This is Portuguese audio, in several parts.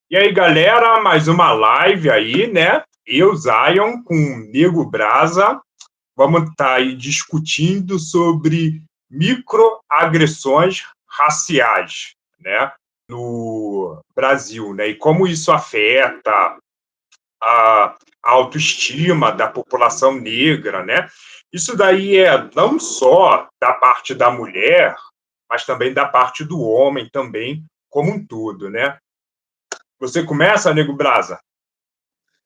E aí, galera, mais uma live aí, né? Eu, Zion, com o Nego Brasa, vamos estar aí discutindo sobre microagressões raciais, né? No Brasil, né? E como isso afeta a autoestima da população negra, né? Isso daí é não só da parte da mulher, mas também da parte do homem também, como um todo, né? Você começa, Nego Brasa?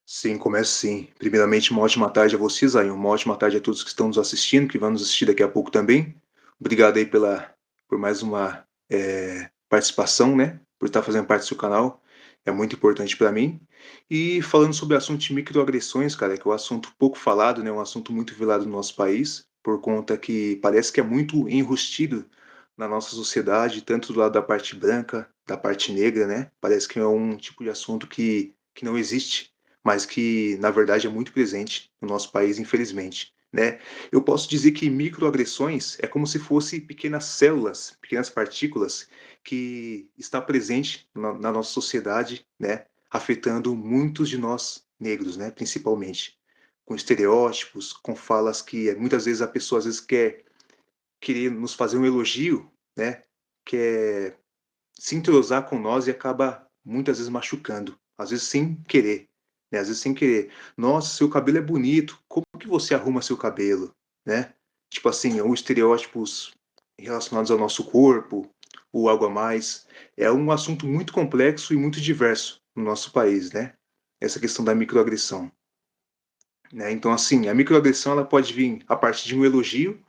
Sim, começo sim. Primeiramente, uma ótima tarde a vocês aí, uma ótima tarde a todos que estão nos assistindo, que vão nos assistir daqui a pouco também. Obrigado aí por mais uma participação, né? Por estar fazendo parte do seu canal. É muito importante para mim. E falando sobre o assunto de microagressões, cara, que é um assunto pouco falado, né? Um assunto muito velado no nosso país, por conta que parece que é muito enrustido na nossa sociedade, tanto do lado da parte branca, da parte negra, né? Parece que é um tipo de assunto que não existe, mas que na verdade é muito presente no nosso país, infelizmente, né? Eu posso dizer que microagressões é como se fossem pequenas células, pequenas partículas que está presente na nossa sociedade, né? Afetando muitos de nós negros, né? Principalmente com estereótipos, com falas que muitas vezes a pessoa às vezes quer querer nos fazer um elogio, né? Quer se entrosar com nós e acaba muitas vezes machucando, às vezes sem querer, né? Às vezes sem querer. Nossa, seu cabelo é bonito. Como que você arruma seu cabelo, né? Tipo assim, ou estereótipos relacionados ao nosso corpo, ou algo a mais. É um assunto muito complexo e muito diverso no nosso país, né? Essa questão da microagressão, né? Então, assim, a microagressão ela pode vir a partir de um elogio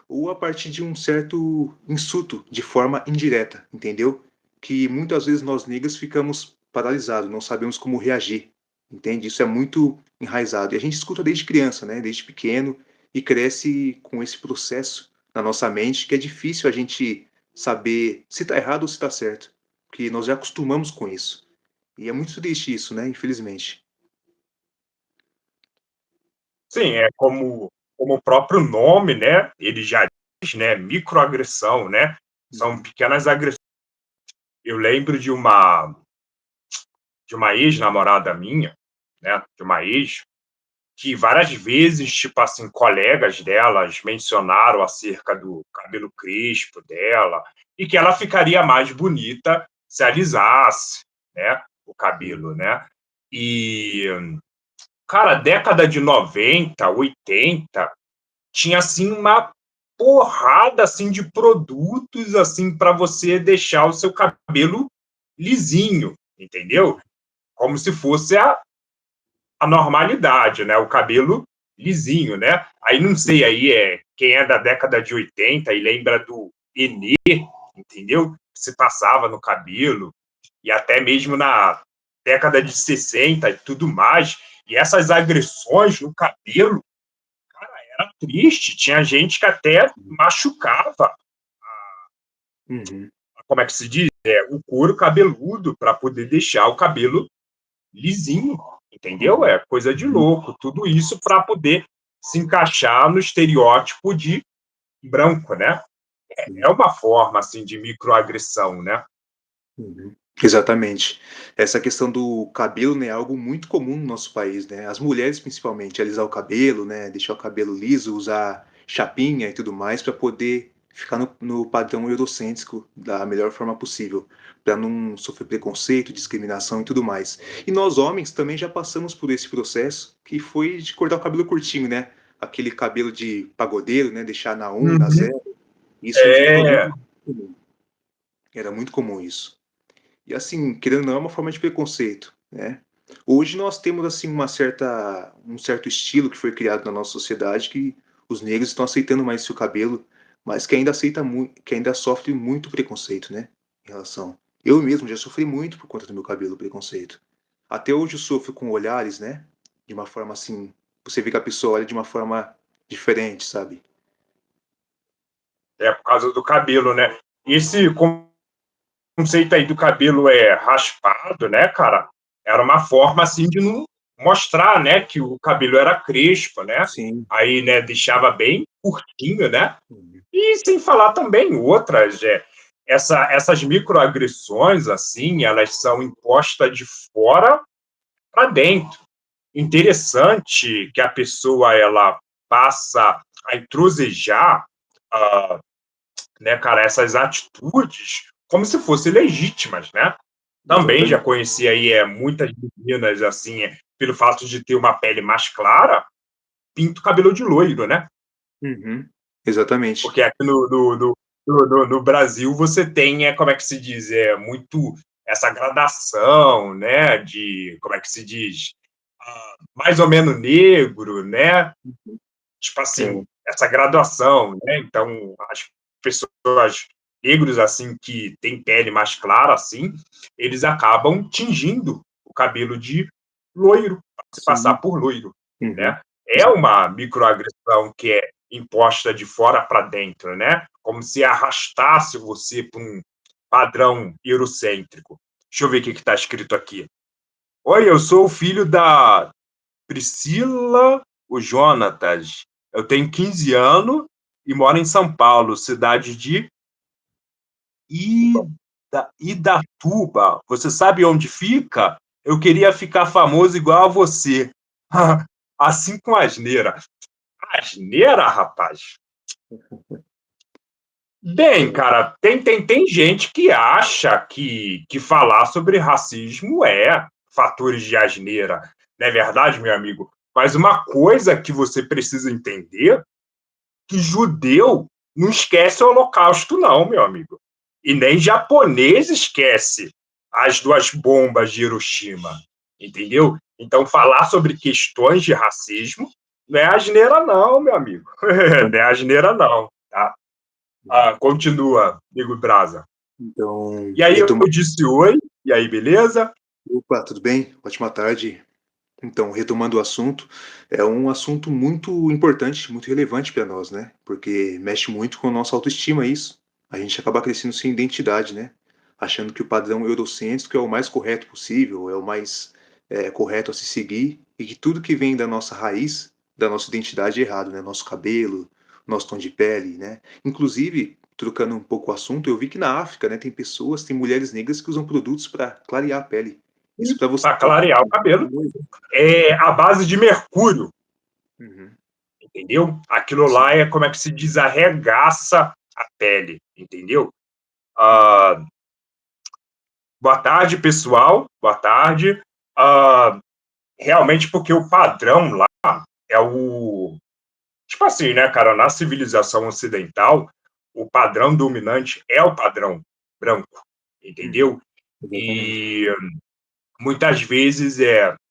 ou a partir de um certo insulto de forma indireta, entendeu? Que muitas vezes nós negros ficamos paralisados, não sabemos como reagir, entende? Isso é muito enraizado. E a gente escuta desde criança, né? Desde pequeno, e cresce com esse processo na nossa mente que é difícil a gente saber se está errado ou se está certo, porque nós já acostumamos com isso. E é muito triste isso, né? Infelizmente. Sim, é como o próprio nome, né? Ele já diz, né? Microagressão, né? São Uhum. pequenas agressões. Eu lembro de uma ex-namorada minha, né? De uma ex que várias vezes, tipo assim, colegas delas mencionaram acerca do cabelo crespo dela e que ela ficaria mais bonita se alisasse, né? O cabelo, né? E cara, década de 90, 80, tinha assim uma porrada assim de produtos assim para você deixar o seu cabelo lisinho, entendeu? Como se fosse a normalidade, né? O cabelo lisinho, né? Aí não sei aí quem é da década de 80 e lembra do Enê, entendeu? Se passava no cabelo e até mesmo na década de 60 e tudo mais. E essas agressões no cabelo era triste, tinha gente que até machucava, Uhum. como é que se diz? O couro cabeludo para poder deixar o cabelo lisinho, entendeu? Uhum. É coisa de louco, tudo isso para poder se encaixar no estereótipo de branco, né? É Uhum. uma forma assim de microagressão, né? Uhum. Exatamente. Essa questão do cabelo, né, é algo muito comum no nosso país, né? As mulheres, principalmente, alisar o cabelo, né, deixar o cabelo liso, usar chapinha e tudo mais para poder ficar no padrão eurocêntrico da melhor forma possível, para não sofrer preconceito, discriminação e tudo mais. E nós homens também já passamos por esse processo, que foi de cortar o cabelo curtinho, né? Aquele cabelo de pagodeiro, né, deixar na 1, na Uhum. 0. Isso nos anos 90 É, era muito comum isso. E assim, querendo ou não, é uma forma de preconceito, né? Hoje nós temos assim um certo estilo que foi criado na nossa sociedade que os negros estão aceitando mais seu cabelo, mas que ainda que ainda sofre muito preconceito, né? Em relação. Eu mesmo já sofri muito por conta do meu cabelo preconceito. Até hoje eu sofro com olhares, né? De uma forma assim, você vê que a pessoa olha de uma forma diferente, sabe? por causa do cabelo, né? Esse conceito aí do cabelo raspado, né, cara? Era uma forma assim de não mostrar, né, que o cabelo era crespo, né? Sim. Aí, né, deixava bem curtinho, né? Uhum. E sem falar também outras. essas microagressões, assim, elas são impostas de fora para dentro. Interessante que a pessoa ela passa a introsejar, né, cara, essas atitudes como se fossem legítimas, né? Também já Exatamente. conheci aí muitas meninas assim, pelo fato de ter uma pele mais clara, pinta o cabelo de loiro, né? Uhum. Exatamente. Porque aqui no Brasil você tem, como é que se diz, muito essa gradação, né, de, como é que se diz, mais ou menos negro, né, tipo É, assim, essa graduação, né, então as pessoas negros, assim, que têm pele mais clara, assim, eles acabam tingindo o cabelo de loiro, para se passar sim. por loiro, Uhum. né. É Exato. uma microagressão que é imposta de fora para dentro, né? Como se arrastasse você para um padrão eurocêntrico. Deixa eu ver o que está escrito aqui. Oi, eu sou o filho da Priscila, o Jonatas. Eu tenho 15 anos e moro em São Paulo, cidade de Idatuba. Você sabe onde fica? Eu queria ficar famoso igual a você. Assim com asneira. Asneira, rapaz? Bem, É, cara, tem gente que acha que falar sobre racismo é fatores de asneira. Não é verdade, meu amigo? Mas uma coisa que você precisa entender, que judeu não esquece o Holocausto, não, meu amigo. E nem japonês esquece as duas bombas de Hiroshima, entendeu? Então, falar sobre questões de racismo não é asneira, não, meu amigo. Não é asneira, não, tá? Continua, amigo Brasa. então, E aí eu retomando. disse oi, e aí, beleza? Opa, tudo bem? Ótima tarde. Então, retomando o assunto, é um assunto muito importante, muito relevante para nós, né? Porque mexe muito com a nossa autoestima, isso. A gente acaba crescendo sem identidade, né? Achando que o padrão eurocêntrico é o mais correto possível, é o mais correto a se seguir, e que tudo que vem da nossa raiz, da nossa identidade é errado, né? Nosso cabelo, nosso tom de pele, né? Inclusive, trocando um pouco o assunto, eu vi que na África, né, tem pessoas, tem mulheres negras que usam produtos para clarear a pele. Isso para você. Para clarear o cabelo, é a base de mercúrio, Uhum. entendeu? Aquilo lá Sim. é, como é que se diz, arregaça a pele, entendeu? Uhum. Ah, boa tarde, pessoal, boa tarde. Ah, realmente, porque o padrão lá é o. Tipo assim, né, cara, na civilização ocidental, o padrão dominante é o padrão branco, Uhum. entendeu? Exatamente. E muitas vezes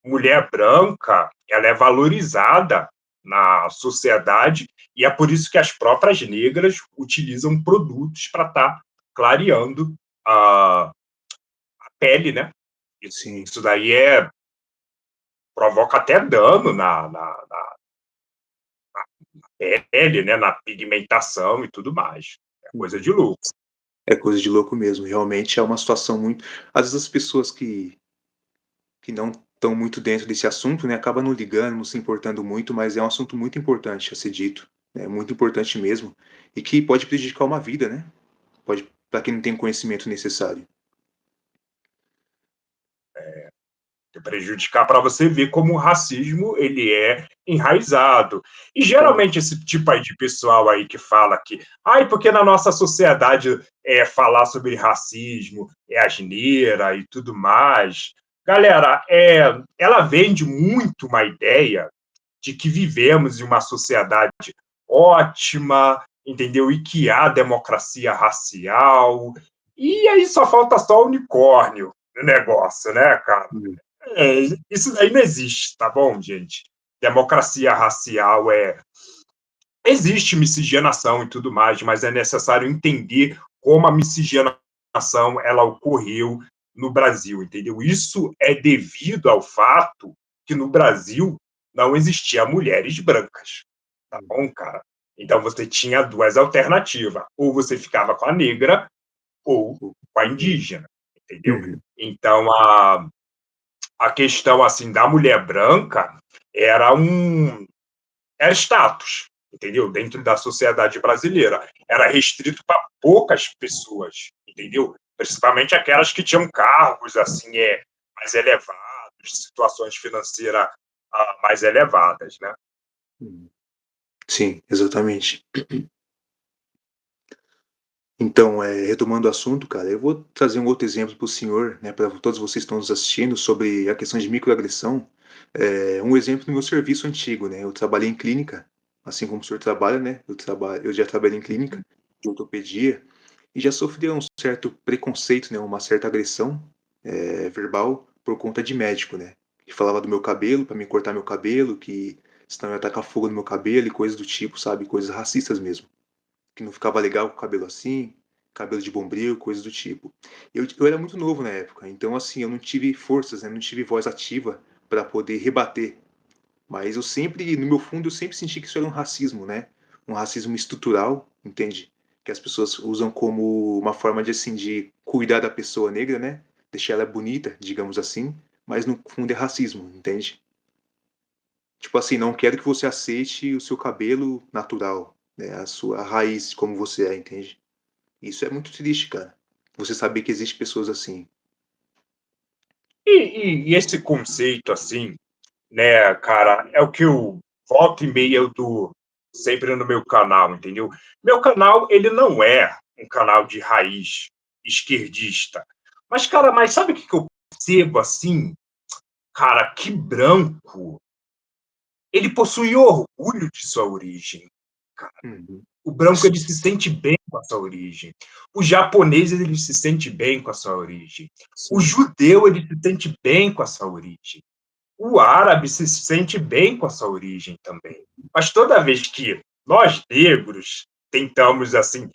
mulher branca, ela é valorizada na sociedade e é por isso que as próprias negras utilizam produtos para estar clareando a pele, né? Sim. Isso daí provoca até dano na pele, né? Na pigmentação e tudo mais. É coisa de Uhum. louco. É coisa de louco mesmo. Realmente é uma situação muito. Às vezes as pessoas que não estão muito dentro desse assunto, né, acabam não ligando, não se importando muito, mas é um assunto muito importante a ser dito. É muito importante mesmo. E que pode prejudicar uma vida, né? Pode, para quem não tem o conhecimento necessário. Prejudicar para você ver como o racismo ele é enraizado. E Totalmente. geralmente esse tipo aí de pessoal aí que fala que, ai, porque na nossa sociedade falar sobre racismo é asneira e tudo mais. Galera, ela vende muito uma ideia de que vivemos em uma sociedade ótima, entendeu? E que há democracia racial. E aí só falta só o unicórnio no negócio, né, cara? Uhum. Isso daí não existe, tá bom, gente? Democracia racial existe miscigenação e tudo mais, mas é necessário entender como a miscigenação ela ocorreu no Brasil, entendeu? Isso é devido ao fato que no Brasil não existia mulheres brancas, tá bom, cara? Então você tinha duas alternativas, ou você ficava com a negra ou com a indígena, entendeu? Uhum. Então a questão assim da mulher branca era era status, entendeu? Dentro da sociedade brasileira, era restrito para poucas pessoas, entendeu? Principalmente aquelas que tinham cargos assim, mais elevados, situações financeiras mais elevadas, né? Hum. Sim, exatamente. Então, retomando o assunto, cara, eu vou trazer um outro exemplo para o senhor, né, para todos vocês que estão nos assistindo, sobre a questão de microagressão. Um exemplo no meu serviço antigo, né? Eu trabalhei em clínica, assim como o senhor trabalha, né? Eu já trabalhei em clínica de ortopedia e já sofri um certo preconceito, né? Uma certa agressão verbal por conta de médico, né? Que falava do meu cabelo, para me cortar meu cabelo, que senão eu ia tacar fogo no meu cabelo e coisas do tipo, sabe? Coisas racistas mesmo, que não ficava legal com o cabelo assim, cabelo de bombril, coisas do tipo. Eu era muito novo na época, então assim, eu não tive forças, né, não tive voz ativa para poder rebater. Mas eu sempre, no meu fundo, eu sempre senti que isso era um racismo, né? Um racismo estrutural, entende? Que as pessoas usam como uma forma de, assim, de cuidar da pessoa negra, né? Deixar ela bonita, digamos assim, mas no fundo é racismo, entende? Tipo assim, não quero que você aceite o seu cabelo natural, né? A sua raiz, como você é, entende? Isso é muito triste, cara. Você saber que existe pessoas assim. E esse conceito, assim, né, cara, é o que eu volta e meia eu dou sempre no meu canal, entendeu? Meu canal, ele não é um canal de raiz esquerdista. Mas, cara, mas sabe o que que eu percebo, assim? Cara, que branco, ele possui orgulho de sua origem. Uhum. O branco, ele se sente bem com a sua origem. O japonês, ele se sente bem com a sua origem. O Sim, judeu, ele se sente bem com a sua origem. O árabe se sente bem com a sua origem também. Mas toda vez que nós negros tentamos assim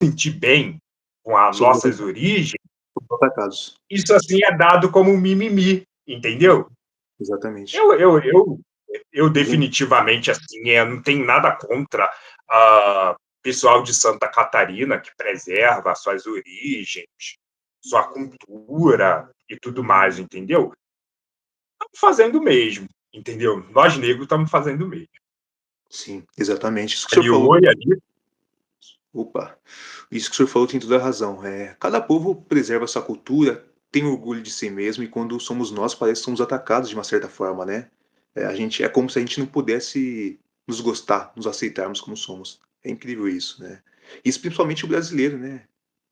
sentir bem com as somos nossas origens, atacados. isso assim é dado como um mimimi, entendeu? Exatamente. Eu, eu, eu, eu Uhum. definitivamente assim, não tenho nada contra a pessoal de Santa Catarina que preserva suas origens, sua cultura e tudo mais, entendeu? Estamos fazendo o mesmo, entendeu? Nós negros estamos fazendo o mesmo. Sim, exatamente. Isso que o senhor Ali, falou. oi, ali. Opa, isso que o senhor falou tem toda a razão. Cada povo preserva sua cultura, tem orgulho de si mesmo, e quando somos nós, parece que somos atacados de uma certa forma, né? A gente, é como se a gente não pudesse nos gostar, nos aceitarmos como somos. É incrível isso, né? Isso principalmente o brasileiro, né?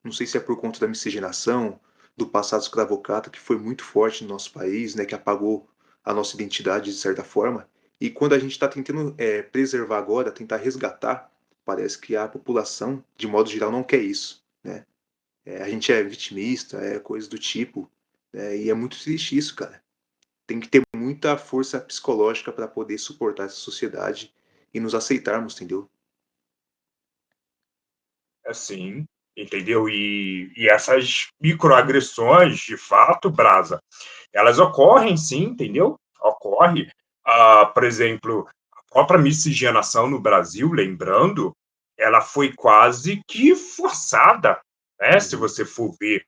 Não sei se é por conta da miscigenação, do passado escravocrata, que foi muito forte no nosso país, né? Que apagou a nossa identidade de certa forma. E quando a gente está tentando preservar agora, tentar resgatar, parece que a população, de modo geral, não quer isso, né? A gente é vitimista, coisa do tipo, né? E é muito triste isso, cara. Tem que ter muita força psicológica para poder suportar essa sociedade e nos aceitarmos, entendeu? Assim, entendeu? E essas microagressões, de fato, Brasa, elas ocorrem sim, entendeu? Ocorre. Por exemplo, a própria miscigenação no Brasil, lembrando, ela foi quase que forçada, né? Se Uhum. você for ver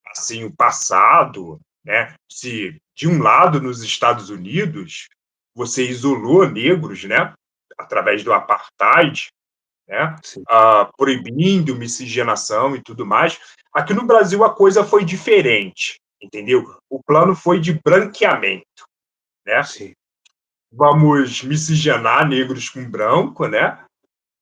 assim o passado, né? Se de um lado nos Estados Unidos você isolou negros, né? Através do apartheid, né? Sim, Proibindo miscigenação e tudo mais. Aqui no Brasil a coisa foi diferente, entendeu? O plano foi de branqueamento, né? sim, Vamos miscigenar negros com branco, né?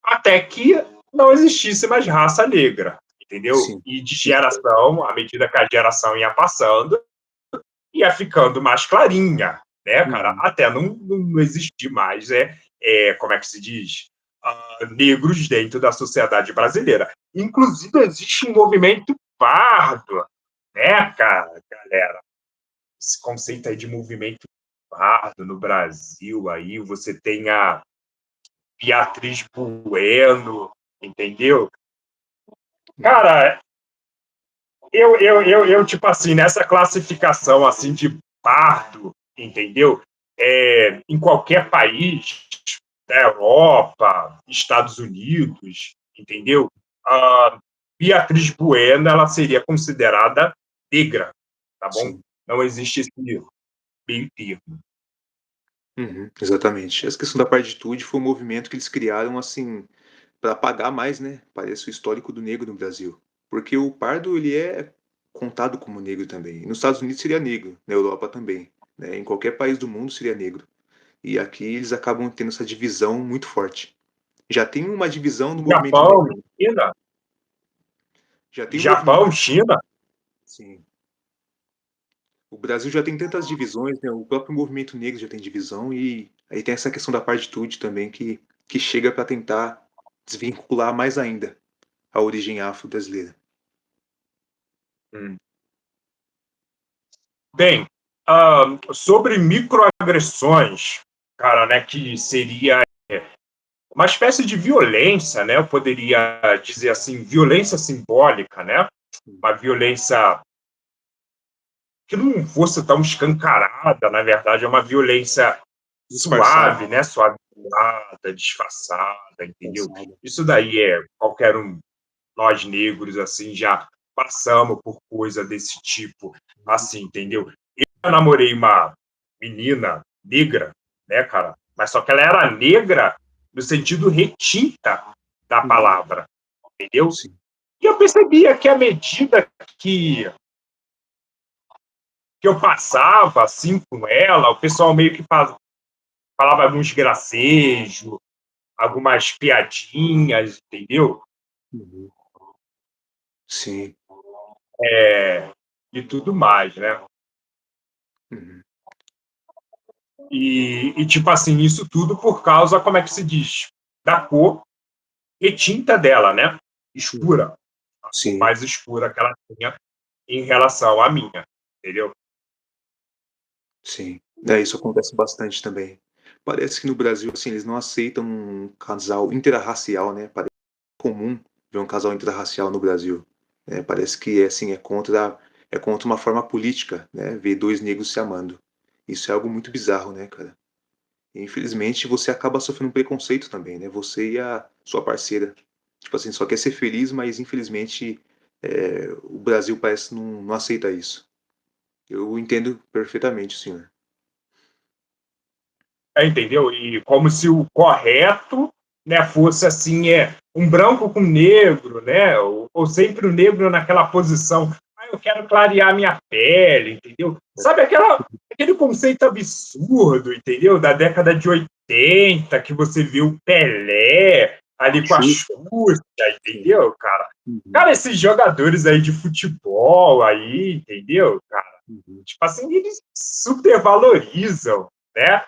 Até que não existisse mais raça negra, entendeu? sim. E de geração, à medida que a geração ia passando, ia ficando mais clarinha, né, cara? Uhum. Até não existir mais, como é que se diz? Negros dentro da sociedade brasileira. Inclusive, existe um movimento pardo, né, cara, galera? Esse conceito aí de movimento pardo no Brasil, aí você tem a Beatriz Bueno, entendeu? Uhum. Cara, eu, tipo assim, nessa classificação assim de pardo, entendeu? Em qualquer país da Europa, Estados Unidos, entendeu? A Beatriz Bueno, ela seria considerada negra, tá bom? Sim. Não existe esse meio termo. Uhum. Exatamente. Essa questão da partitude foi um movimento que eles criaram, assim, para apagar mais, né? Parece o histórico do negro no Brasil. Porque o pardo, ele é contado como negro também. Nos Estados Unidos seria negro, na Europa também, né? Em qualquer país do mundo seria negro. E aqui eles acabam tendo essa divisão muito forte. Já tem uma divisão do movimento Japão, negro. China, Já tem um movimento, Japão, China. sim. O Brasil já tem tantas divisões, né? O próprio movimento negro já tem divisão e aí tem essa questão da partitude também que chega para tentar desvincular mais ainda a origem afro-brasileira. Hum. Bem, sobre microagressões, cara, né, que seria uma espécie de violência, né? Eu poderia dizer assim, violência simbólica, né? Uma violência que não fosse tão escancarada, na verdade, é uma violência Disfarçado, suave, né? Suavizada, disfarçada, entendeu? disfarçado. Isso daí é qualquer um, nós negros, assim, já passamos por coisa desse tipo, assim, entendeu? Eu namorei uma menina negra, né, cara? Mas só que ela era negra no sentido retinta da Uhum. palavra, entendeu? Sim. E eu percebia que à medida que eu passava assim com ela, o pessoal meio que falava alguns gracejos, algumas piadinhas, entendeu? Uhum. Sim. E tudo mais, né? Uhum. Tipo assim, isso tudo por causa, como é que se diz? Da cor retinta dela, né? Uhum. Escura, a cor Sim. mais escura que ela tinha em relação à minha, entendeu? Sim. É, isso acontece bastante também. Parece que no Brasil, assim, eles não aceitam um casal interracial, né? Parece comum ver um casal interracial no Brasil. Né? Parece que assim, é contra uma forma política, né? Ver dois negros se amando. Isso é algo muito bizarro, né, cara? E, infelizmente, você acaba sofrendo um preconceito também, né? Você e a sua parceira. Tipo assim, só quer ser feliz, mas infelizmente o Brasil parece não aceita isso. Eu entendo perfeitamente, senhor. Entendeu? E como se o correto, né, fosse assim, um branco com negro, né? Ou sempre o negro naquela posição. Ah, eu quero clarear minha pele, entendeu? Sabe aquele conceito absurdo, entendeu? Da década de 80 que você viu o Pelé ali com a Xuxa, Xuxa, sim. entendeu, cara? Uhum, Cara, esses jogadores aí de futebol aí, entendeu, cara? uhum, Tipo assim, eles supervalorizam, né?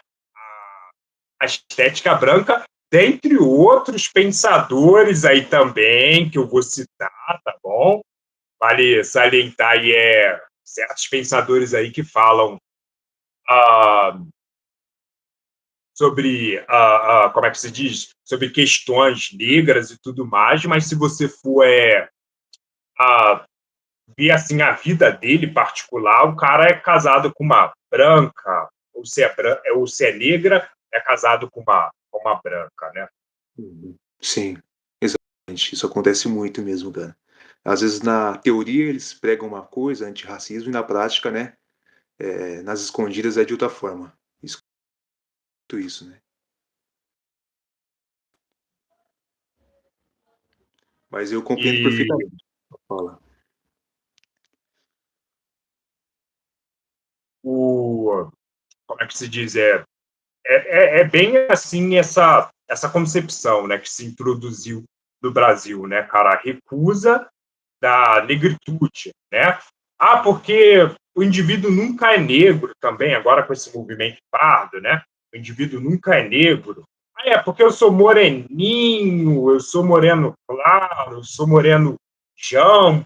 A estética branca, dentre outros pensadores aí também, que eu vou citar, tá bom? Vale salientar aí certos pensadores aí que falam ah, sobre, como é que se diz? Sobre questões negras e tudo mais, mas se você for ah, ver assim, a vida dele particular, o cara é casado com uma branca, ou se é negra, é casado com uma branca, né? uhum. Sim, exatamente. Isso acontece muito mesmo, cara. Às vezes, na teoria, eles pregam uma coisa, antirracismo, e na prática, né, nas escondidas é de outra forma. Isso, né? Mas eu compreendo E perfeitamente a fala. como é que se diz? É bem assim essa concepção, né, que se introduziu no Brasil, né, cara? A recusa da negritude, né? Ah, porque o indivíduo nunca é negro também, agora com esse movimento pardo, né? O indivíduo nunca é negro. Ah, é porque eu sou moreninho, eu sou moreno claro, eu sou moreno jão,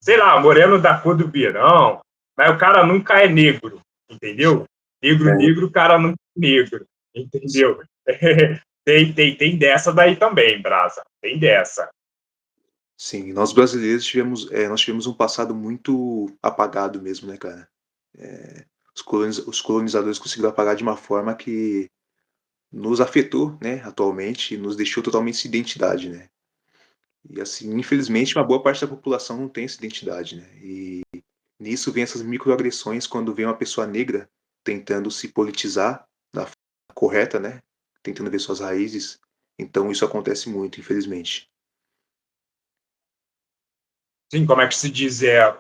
sei lá, moreno da cor do birão, mas o cara nunca é negro, entendeu? Negro, É, negro, o cara nunca é negro, entendeu? Tem dessa daí também, Brasa, tem dessa. sim, nós brasileiros nós tivemos um passado muito apagado mesmo, né, cara? Os colonizadores conseguiram apagar de uma forma que nos afetou, né, atualmente, e nos deixou totalmente sem identidade, né? E assim, infelizmente, uma boa parte da população não tem essa identidade, né? E nisso vem essas microagressões quando vem uma pessoa negra tentando se politizar da forma correta, né? Tentando ver suas raízes. Então isso acontece muito, infelizmente. sim, como é que se diz? É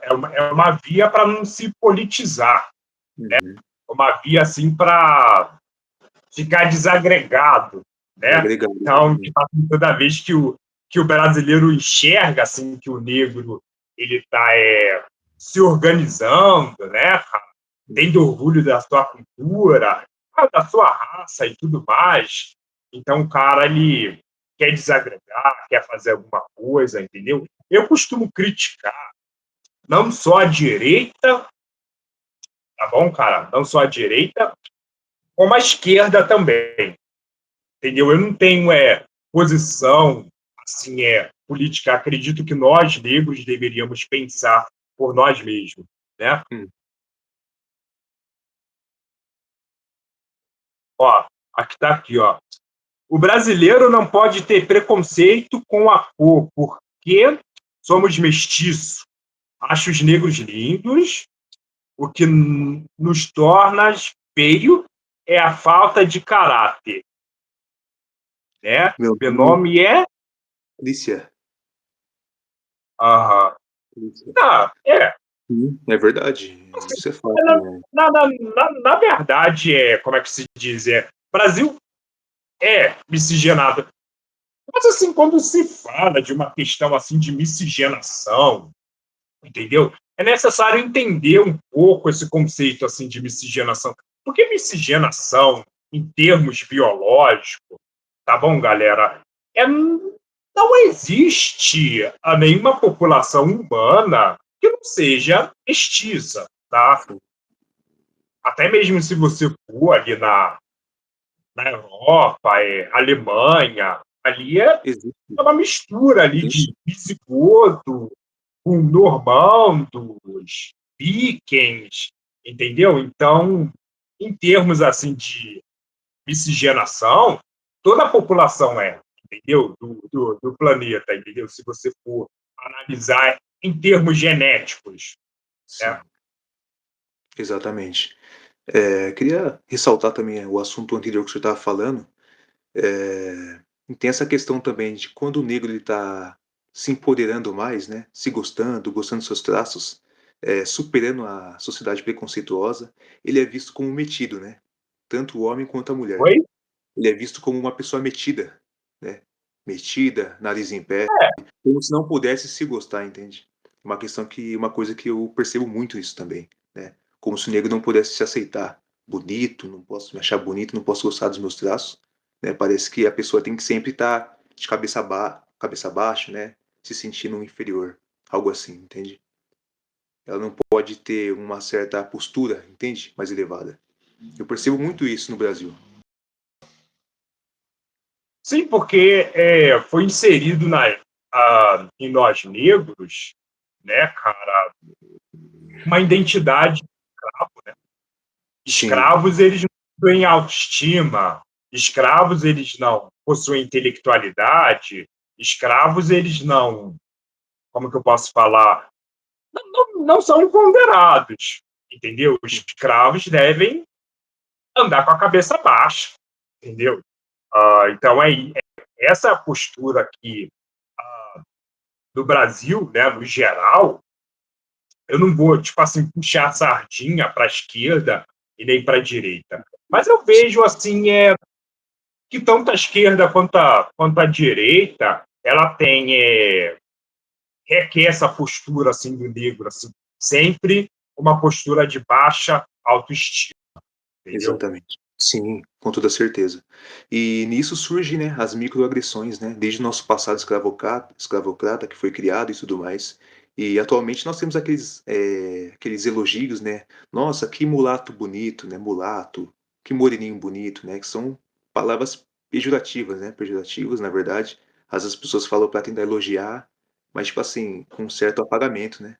uma via para não se politizar, Uhum. uma via assim para ficar desagregado, né? Agregado, Então, exatamente. tipo assim, toda vez que o brasileiro enxerga assim que o negro ele está se organizando, né? Tendo orgulho da sua cultura, da sua raça e tudo mais. Então, o cara ele quer desagregar, quer fazer alguma coisa, entendeu? Eu costumo criticar não só a direita, tá bom, cara? Não só a direita, como a esquerda também, entendeu? Eu não tenho posição assim política. Acredito que nós negros deveríamos pensar por nós mesmos, né? Hum. Ó, aqui tá aqui, ó. O brasileiro não pode ter preconceito com a cor, porque somos mestiços. Acho os negros lindos. O que nos torna feio é a falta de caráter, né? Meu Meu nome nome é. é Alicia. Aham. Alicia. Ah, Sim, é verdade. assim, Isso é fato, na, né? na verdade, como é que se diz? Brasil é miscigenado. Mas, assim, quando se fala de uma questão assim de miscigenação, entendeu? É necessário entender um pouco esse conceito assim de miscigenação. Porque miscigenação, em termos biológicos, tá bom, galera? Não existe nenhuma população humana que não seja mestiça, tá? Sim. Até mesmo se você for ali na Europa, Alemanha, ali é Existe. uma mistura ali de Existe. visigodo com normandos, vikings, entendeu? Então, em termos assim de miscigenação, toda a população entendeu? Do planeta, entendeu? Se você for analisar em termos genéticos, né? Sim, exatamente. Queria ressaltar também o assunto anterior que você estava falando. E tem essa questão também de quando o negro está se empoderando mais, né? Se gostando, gostando dos seus traços, superando a sociedade preconceituosa, ele é visto como metido, né? Tanto o homem quanto a mulher. Oi? Ele é visto como uma pessoa metida, né? Metida, nariz em pé, como se não pudesse se gostar, entende? Uma coisa que eu percebo muito isso também, né? Como se o negro não pudesse se aceitar bonito, não posso me achar bonito, não posso gostar dos meus traços, né? Parece que a pessoa tem que sempre estar de cabeça baixa, né? Se sentindo inferior, algo assim, entende? Ela não pode ter uma certa postura, entende? Mais elevada. Eu percebo muito isso no Brasil. Sim, porque foi inserido em nós negros, né, cara, uma identidade de escravo, né? Sim, Escravos, eles não possuem autoestima, escravos, eles não possuem intelectualidade, escravos, eles não, como que eu posso falar? Não são ponderados, entendeu? Os escravos devem andar com a cabeça baixa, entendeu? Então, essa postura aqui do Brasil, né, no geral, eu não vou, tipo assim, puxar a sardinha para a esquerda e nem para a direita. Mas eu vejo, assim, que tanto a esquerda quanto a direita, ela requer essa postura, assim, do negro, assim, sempre uma postura de baixa autoestima, entendeu? exatamente. Sim, com toda certeza. E nisso surgem, né, as microagressões, né, desde o nosso passado escravocrata que foi criado e tudo mais. E atualmente nós temos aqueles elogios, né? Nossa, que mulato bonito, né? Mulato, que moreninho bonito, né? Que são palavras pejorativas, né? Pejorativas, na verdade. Às vezes as pessoas falam para tentar elogiar, mas tipo assim, com um certo apagamento, né?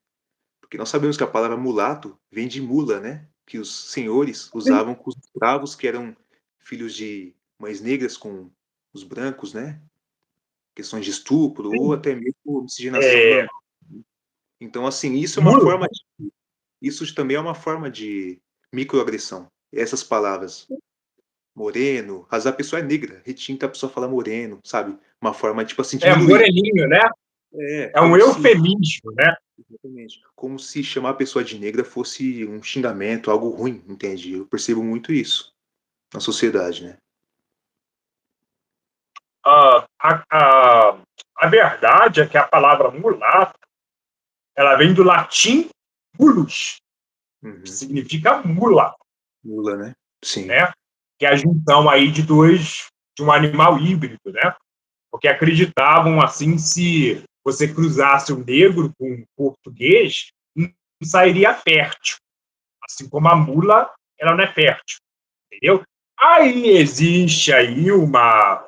Porque nós sabemos que a palavra mulato vem de mula, né? Que os senhores usavam com os escravos que eram filhos de mães negras com os brancos, né? Questões de estupro ou Sim, até mesmo miscigenação é, normal. Então, assim, mula, isso também é uma forma de microagressão. Essas palavras, moreno, às vezes a pessoa é negra, retinta, a pessoa fala moreno, sabe? Uma forma, tipo assim, diminuir. moreninho, né? É um como se eufemismo, né? exatamente, como se chamar a pessoa de negra fosse um xingamento, algo ruim, entende? Eu percebo muito isso na sociedade, né. Ah, a verdade é que a palavra mulato, ela vem do latim mulus, que Uhum. significa mula, Lula, né. Sim. né? Que é a junção aí de um animal híbrido, né? Porque acreditavam assim, se você cruzasse um negro com um português, não sairia fértil, assim como a mula, ela não é fértil, entendeu? Aí existe aí uma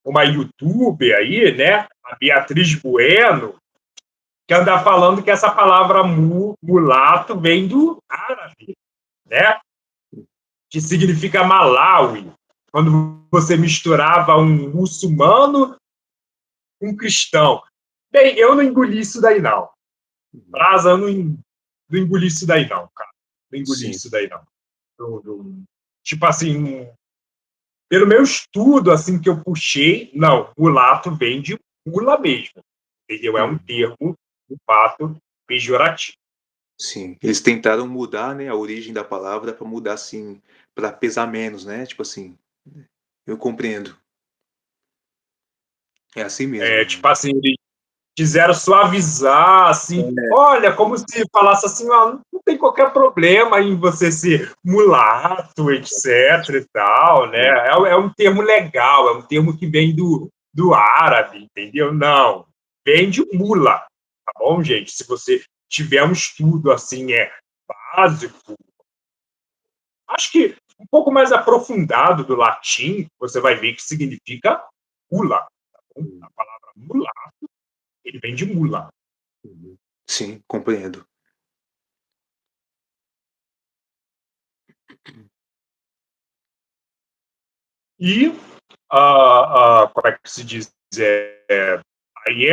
uma youtuber aí, né, a Beatriz Bueno, que anda falando que essa palavra mulato vem do árabe, né, que significa Malawi, quando você misturava um muçulmano com um cristão. Bem, eu não engoli isso daí, não. Uhum. Brasa, eu não engoli isso daí, não, cara. Não engoli Sim. isso daí, não. Tipo assim, pelo meu estudo, assim, que eu puxei, não, mulato vem de mula mesmo, entendeu? É um Uhum. termo, de fato, pejorativo. Sim. Eles tentaram mudar, né, a origem da palavra para mudar, assim, para pesar menos, né, tipo assim, eu compreendo. É assim mesmo, É, né. tipo assim, eles quiseram suavizar, assim, É, olha, como se falasse assim, ó, não tem qualquer problema em você ser mulato, etc e tal, né? é. É um termo legal, é um termo que vem do árabe, entendeu? Não, vem de mula, tá bom, gente? Se você tiver um estudo assim, básico, acho que um pouco mais aprofundado do latim, você vai ver que significa mula, tá bom? Uhum, A palavra mula, ele vem de mula. uhum. Sim, compreendo. E, como é que se diz? Aí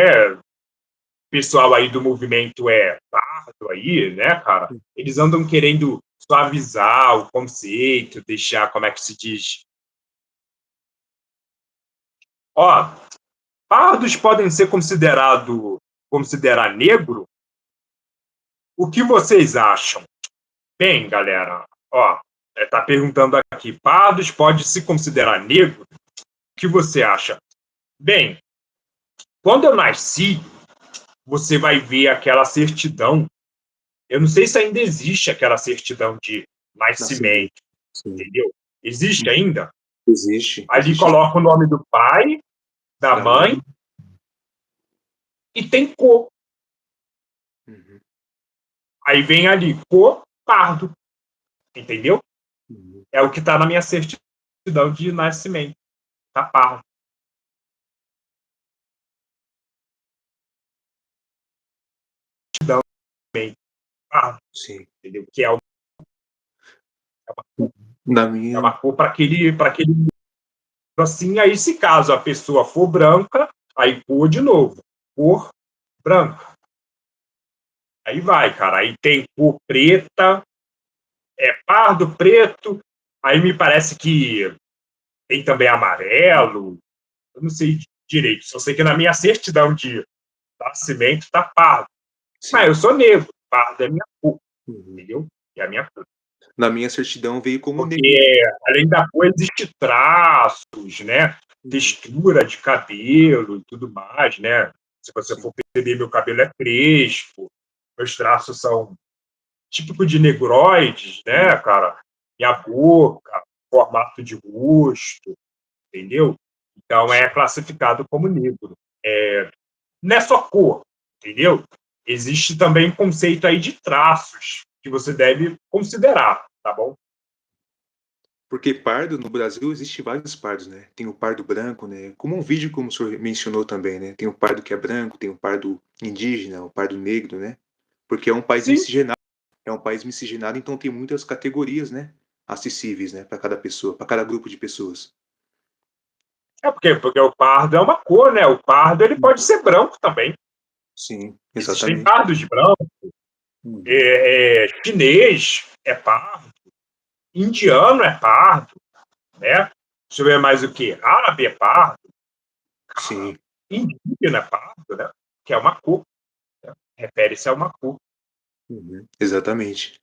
pessoal aí do movimento pardo aí, né, cara? Eles andam querendo suavizar o conceito, deixar, como é que se diz? Ó, pardos podem ser considerar negro? O que vocês acham? Bem, galera, ó, tá perguntando aqui, pardos pode se considerar negro? O que você acha? Bem, quando eu nasci, você vai ver aquela certidão. Eu não sei se ainda existe aquela certidão de Nascimento. nascimento, Sim. entendeu? Existe Uhum. ainda? Existe, Ali existe coloca o nome do pai, da da mãe. mãe e tem cor. Uhum, Aí vem ali, cor pardo, entendeu? uhum. É o que está na minha certidão de nascimento. Tá pardo. Certidão de pardo, Sim. entendeu? Que é Na é minha uma cor para aquele assim. Aí, se caso a pessoa for branca, aí cor de novo. Cor branca. Aí vai, cara. Aí tem cor preta, pardo, preto. Aí me parece que tem também amarelo. Eu não sei direito. Só sei que na minha certidão de nascimento tá pardo. Mas sim. eu sou negro. Pardo é minha cor, Uhum. entendeu? É a minha cor. Na minha certidão veio como negro. Porque, além da cor, existe traços, né? Uhum. Textura de cabelo e tudo mais, né? Se você Sim, for perceber, meu cabelo é crespo, meus traços são típico de negroides, sim, né, cara? Minha boca, formato de rosto, entendeu? Então é sim. classificado como negro. Não é só cor, entendeu? Existe também um conceito aí de traços que você deve considerar, tá bom? Porque pardo no Brasil existe vários pardos, né. Tem o pardo branco, né, como um vídeo como o senhor mencionou também, né, tem o pardo que é branco, tem o pardo indígena, o pardo negro, né, porque Sim, é um país miscigenado, então tem muitas categorias, né, acessíveis, né, para cada pessoa, para cada grupo de pessoas. porque o pardo é uma cor, né? O pardo ele Hum. pode ser branco também. Sim, Existem exatamente. pardos brancos. Uhum. Chinês é pardo, indiano é pardo, né? Deixa eu ver mais o que. Árabe é pardo. Cara, Sim. indígena, pardo, né? Que é uma cor, né? Refere-se a uma cor. Exatamente.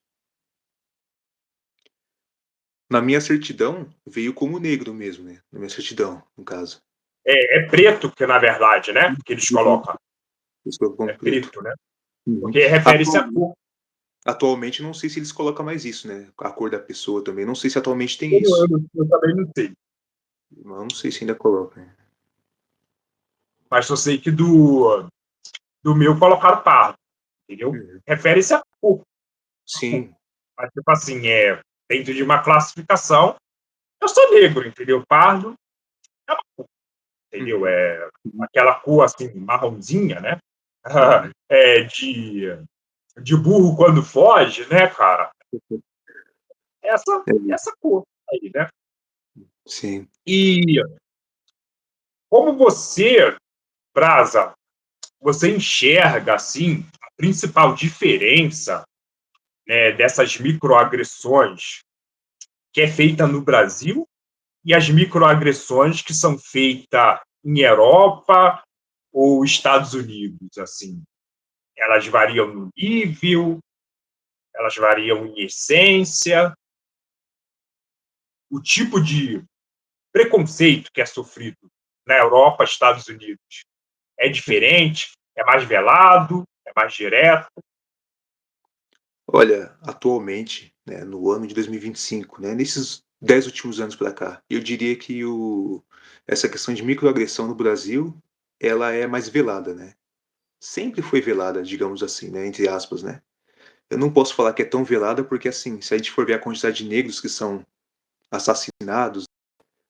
Na minha certidão, veio como negro mesmo, né? Na minha certidão, no caso. É preto que, na verdade, né? Que eles colocam. Eles colocam É preto. preto, né? Uhum. Porque refere-se à cor. Atualmente, não sei se eles colocam mais isso, né? A cor da pessoa também. Não sei se atualmente tem Eu, isso. eu também não sei. Mas não sei se ainda coloca, né? Mas eu sei que do meu colocaram pardo, entendeu? Uhum. Refere-se à cor. Sim. Mas, tipo assim, dentro de uma classificação, eu sou negro, entendeu? Pardo é uma cor, entendeu? Uhum. É aquela cor, assim, marronzinha, né? Uhum. É de burro quando foge, né, cara? É, Essa cor aí, né? sim. E como você, Brasa, você enxerga, assim, a principal diferença, né, dessas microagressões que é feita no Brasil e as microagressões que são feitas em Europa ou Estados Unidos, assim? Elas variam no nível, elas variam em essência, o tipo de preconceito que é sofrido na Europa, Estados Unidos, é Uhum. diferente, é mais velado, é mais direto. Olha, atualmente, né, no ano de 2025, né, nesses 10 últimos anos para cá, eu diria que essa questão de microagressão no Brasil, ela é mais velada, né? Sempre foi velada, digamos assim, né, entre aspas, né? Eu não posso falar que é tão velada porque, assim, se a gente for ver a quantidade de negros que são assassinados,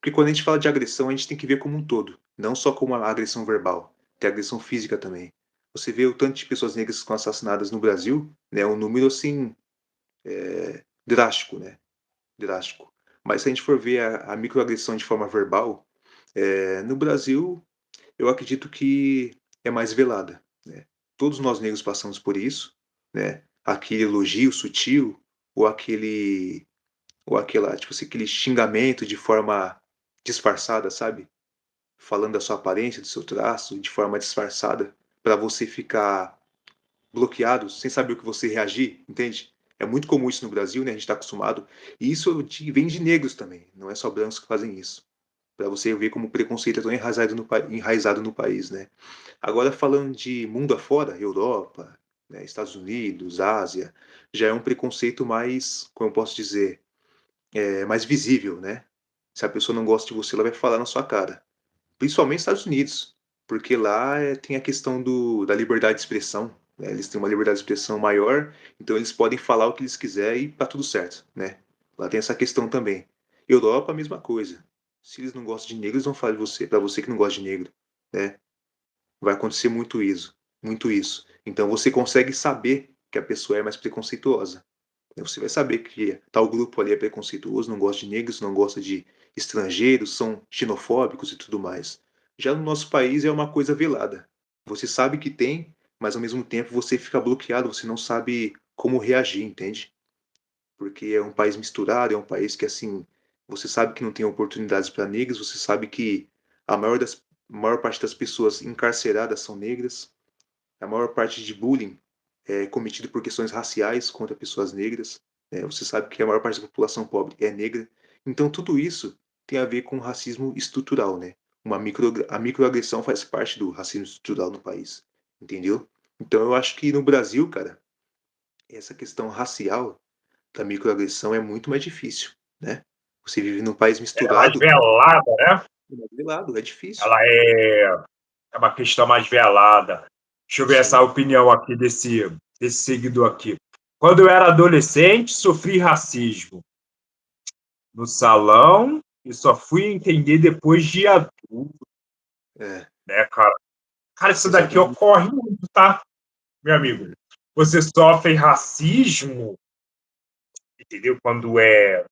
porque quando a gente fala de agressão, a gente tem que ver como um todo, não só como a agressão verbal, tem a agressão física também. Você vê o tanto de pessoas negras que são assassinadas no Brasil, né, um número assim drástico, né? Drástico. Mas se a gente for ver a microagressão de forma verbal, no Brasil, eu acredito que é mais velada, né? Todos nós negros passamos por isso, né? Aquele elogio sutil ou aquela, tipo assim, aquele xingamento de forma disfarçada, sabe? Falando da sua aparência, do seu traço, de forma disfarçada, para você ficar bloqueado, sem saber o que você reagir, entende? É muito comum isso no Brasil, né? A gente está acostumado. E isso vem de negros também, não é só brancos que fazem isso. Para você ver como o preconceito é tão enraizado no país, né? Agora, falando de mundo afora, Europa, né, Estados Unidos, Ásia, já é um preconceito mais, como eu posso dizer, mais visível, né? Se a pessoa não gosta de você, ela vai falar na sua cara. Principalmente nos Estados Unidos, porque lá tem a questão da liberdade de expressão, né? Eles têm uma liberdade de expressão maior, então eles podem falar o que eles quiserem e tá tudo certo, né? Lá tem essa questão também. Europa, a mesma coisa. Se eles não gostam de negro, eles vão falar de você, para você que não gosta de negro, né? Vai acontecer muito isso, muito isso. Então você consegue saber que a pessoa é mais preconceituosa. Você vai saber que tal grupo ali é preconceituoso, não gosta de negros, não gosta de estrangeiros, são xenofóbicos e tudo mais. Já no nosso país é uma coisa velada. Você sabe que tem, mas ao mesmo tempo você fica bloqueado, você não sabe como reagir, entende? Porque é um país misturado, é um país que assim, você sabe que não tem oportunidades para negros, você sabe que a maior parte das pessoas encarceradas são negras, a maior parte de bullying é cometido por questões raciais contra pessoas negras. Você sabe que a maior parte da população pobre é negra. Então, tudo isso tem a ver com racismo estrutural, né? A microagressão faz parte do racismo estrutural no país, entendeu? Então, eu acho que no Brasil, cara, essa questão racial da microagressão é muito mais difícil, né? Você vive num país Ela é mais misturado, velada, né? de lado, é difícil. Ela é uma questão mais velada. Deixa eu ver essa Sim. opinião aqui desse seguidor aqui. Quando eu era adolescente, sofri racismo no salão e só fui entender depois de adulto, É, né, cara? Cara, isso daqui exatamente. ocorre muito, tá, meu amigo? Você sofre racismo, entendeu? Porque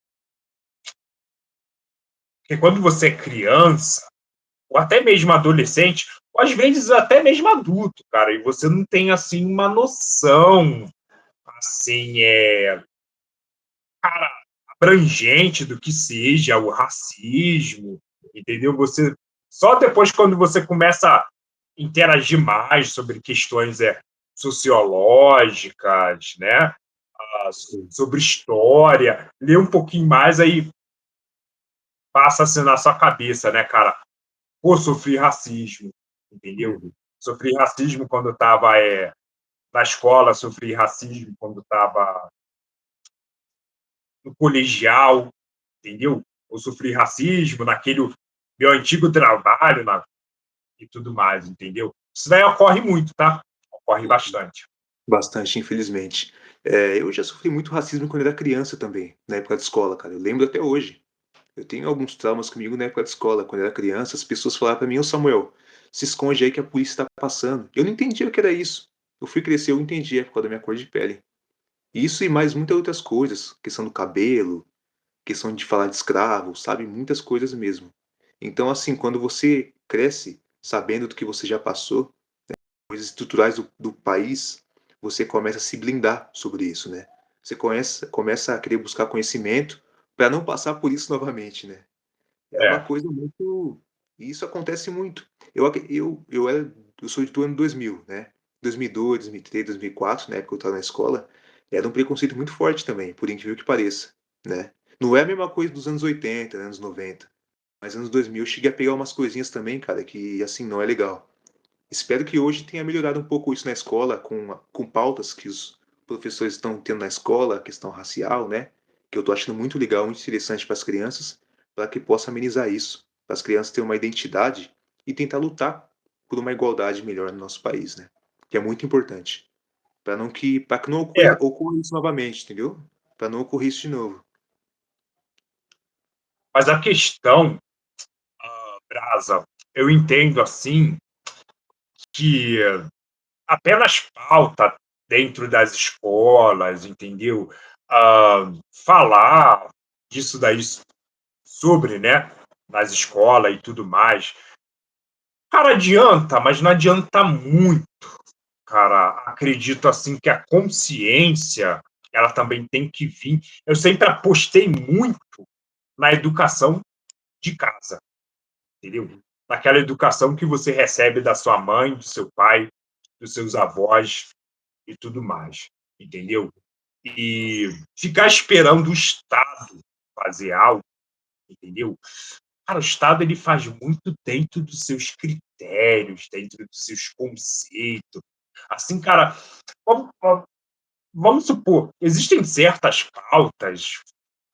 quando você é criança, ou até mesmo adolescente, ou às vezes até mesmo adulto, cara, e você não tem, assim, uma noção, assim, cara, abrangente do que seja o racismo, entendeu? Você só depois quando você começa interagir mais sobre questões sociológicas, né? Sobre história, ler um pouquinho mais, aí passa assim na sua cabeça, né, cara? Pô, sofri racismo, entendeu? Uhum. Sofri racismo quando eu estava na escola, sofri racismo quando estava no colegial, entendeu? Eu sofri racismo naquele meu antigo trabalho e tudo mais, entendeu? Isso daí ocorre muito, tá? Ocorre bastante. Bastante, infelizmente. Eu já sofri muito racismo quando era criança também, na época de escola, cara. Eu lembro até hoje. Eu tenho alguns traumas comigo na época de escola. Quando eu era criança, as pessoas falavam pra mim: Ô Samuel, se esconde aí que a polícia tá passando. Eu não entendia o que era isso. Eu fui crescer, eu entendi, é por causa da minha cor de pele. Isso e mais muitas outras coisas. Questão do cabelo, questão de falar de escravo, sabe? Muitas coisas mesmo. Então, assim, quando você cresce sabendo do que você já passou, coisas estruturais do país, você começa a se blindar sobre isso, né? Você começa a querer buscar conhecimento para não passar por isso novamente, né? É uma É, coisa muito. E isso acontece muito. Eu sou do ano 2000, né? 2002, 2003, 2004, na época que eu estava na escola, era um preconceito muito forte também, por incrível que pareça, né? Não é a mesma coisa dos anos 80, anos 90, mas anos 2000 eu cheguei a pegar umas coisinhas também, cara, que assim não é legal. Espero que hoje tenha melhorado um pouco isso na escola, com pautas que os professores estão tendo na escola, a questão racial, né? Que eu estou achando muito legal, muito interessante para as crianças, para que possa amenizar isso, para as crianças terem uma identidade e tentar lutar por uma igualdade melhor no nosso país, né? Que é muito importante, para que não é, ocorra isso novamente, entendeu? Para não ocorrer isso de novo. mas a questão, Brasa, eu entendo assim que apenas pauta dentro das escolas, entendeu? Falar disso daí sobre, né, nas escolas e tudo mais. Cara, adianta, mas não adianta muito, cara. Acredito assim que a consciência, ela também tem que vir. Eu sempre apostei muito na educação de casa, entendeu? Naquela educação que você recebe da sua mãe, do seu pai, dos seus avós e tudo mais, entendeu? E ficar esperando o Estado fazer algo, entendeu? Cara, o Estado ele faz muito dentro dos seus critérios, dentro dos seus conceitos. Assim, cara, vamos, vamos supor, existem certas pautas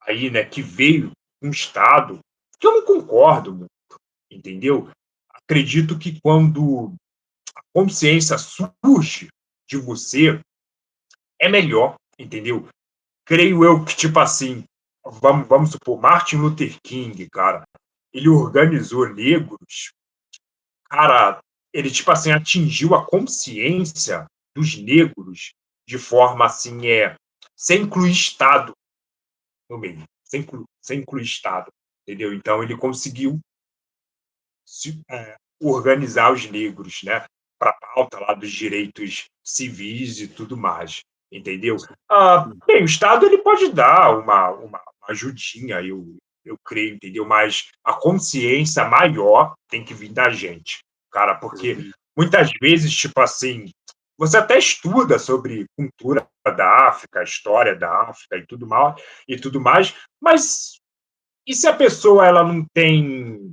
aí, né, que veio um Estado que eu não concordo muito, entendeu? Acredito que quando a consciência surge de você, é melhor, entendeu? Creio eu que, tipo assim, vamos supor, Martin Luther King, cara, ele organizou negros, cara, ele, tipo assim, atingiu a consciência dos negros de forma, assim, sem incluir Estado no meio, sem incluir Estado, entendeu? Então, ele conseguiu organizar os negros, né, para a pauta lá dos direitos civis e tudo mais, entendeu? Bem, o Estado ele pode dar uma ajudinha, eu creio, entendeu? Mas a consciência maior tem que vir da gente, cara, porque Exatamente. muitas vezes, tipo assim, você até estuda sobre cultura da África, história da África e tudo mais, mas e se a pessoa ela não tem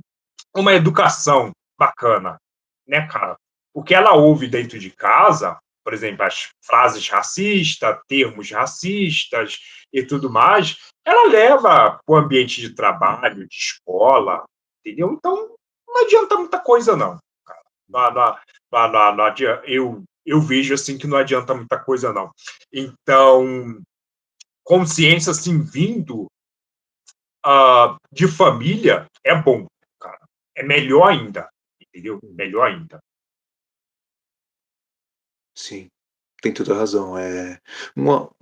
uma educação bacana, né, cara? O que ela ouve dentro de casa, por exemplo, as frases racistas, termos racistas e tudo mais, ela leva para o ambiente de trabalho, de escola, entendeu? Então, não adianta muita coisa, não. Não, não, não adianta. Eu vejo assim que não adianta muita coisa, não. Então, consciência assim vindo de família é bom, cara. É melhor ainda, entendeu? Melhor ainda. Sim. Tem toda a razão.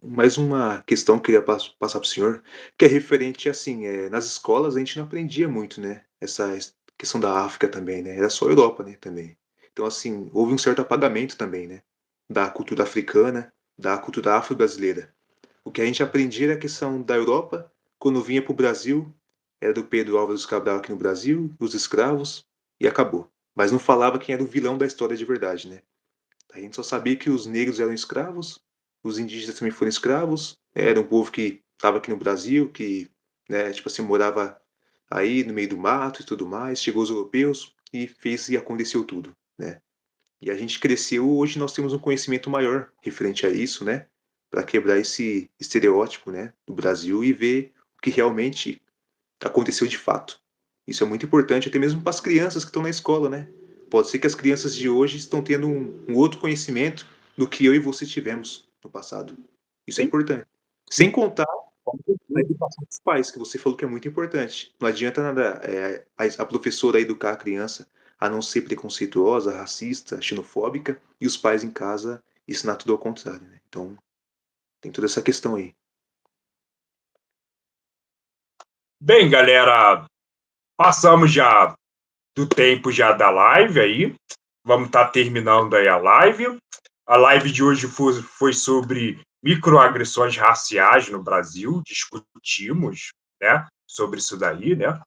Mais uma questão que eu queria passar para o senhor, que é referente assim, nas escolas a gente não aprendia muito, né? Questão da África também, né? Era só a Europa, né? Também. Então, assim, houve um certo apagamento também, né? Da cultura africana, da cultura afro-brasileira. O que a gente aprendia era a questão da Europa, quando vinha para o Brasil, era do Pedro Álvares Cabral aqui no Brasil, os escravos, e acabou. mas não falava quem era o vilão da história de verdade, né. A gente só sabia que os negros eram escravos, os indígenas também foram escravos, era um povo que estava aqui no Brasil, que, né, tipo assim, morava aí no meio do mato e tudo mais, chegou os europeus e fez e aconteceu tudo, né. E a gente cresceu, hoje nós temos um conhecimento maior referente a isso, né, para quebrar esse estereótipo, né, do Brasil e ver o que realmente aconteceu de fato. Isso é muito importante até mesmo para as crianças que estão na escola, né. Pode ser que as crianças de hoje estão tendo um outro conhecimento do que eu e você tivemos no passado. Isso é Sim, importante. Sem sim, contar com a certeza. educação dos pais, que você falou que é muito importante. Não adianta nada, a professora educar a criança a não ser preconceituosa, racista, xenofóbica, e os pais em casa ensinar tudo ao contrário, né. Então, tem toda essa questão aí. Bem, galera, passamos já do tempo já da live aí. Vamos estar terminando aí a live. A live de hoje foi sobre microagressões raciais no Brasil. Discutimos, né, sobre isso daí, né?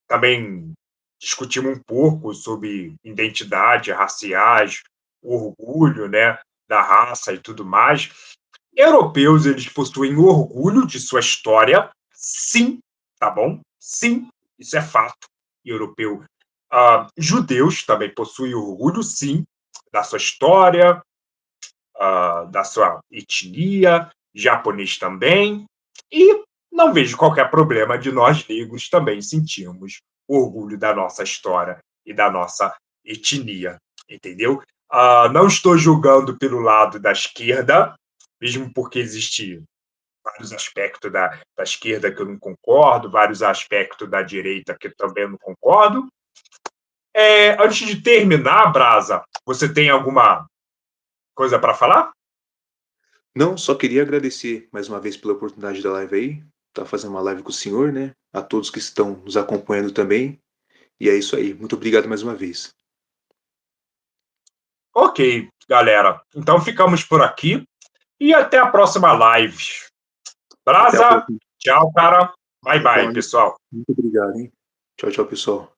Também discutimos um pouco sobre identidade raciais, orgulho, né, da raça e tudo mais. Europeus, eles possuem orgulho de sua história, sim, tá bom? Sim, isso é fato. Europeu. Judeus também possuem orgulho, sim, da sua história, da sua etnia, japonês também, e não vejo qualquer problema de nós negros também sentirmos orgulho da nossa história e da nossa etnia, entendeu? Não estou julgando pelo lado da esquerda, mesmo porque existe vários aspectos da esquerda que eu não concordo, vários aspectos da direita que eu também não concordo. Antes de terminar, Brasa, você tem alguma coisa para falar? Não, só queria agradecer mais uma vez pela oportunidade da live aí, tá fazendo uma live com o senhor, né, a todos que estão nos acompanhando também, e é isso aí. Muito obrigado mais uma vez. Ok, galera. Então ficamos por aqui e até a próxima live. Até a Brasa, próxima. tchau, cara. Bye, Tchau, bye, tchau. pessoal. Muito obrigado, hein. Tchau, tchau, pessoal.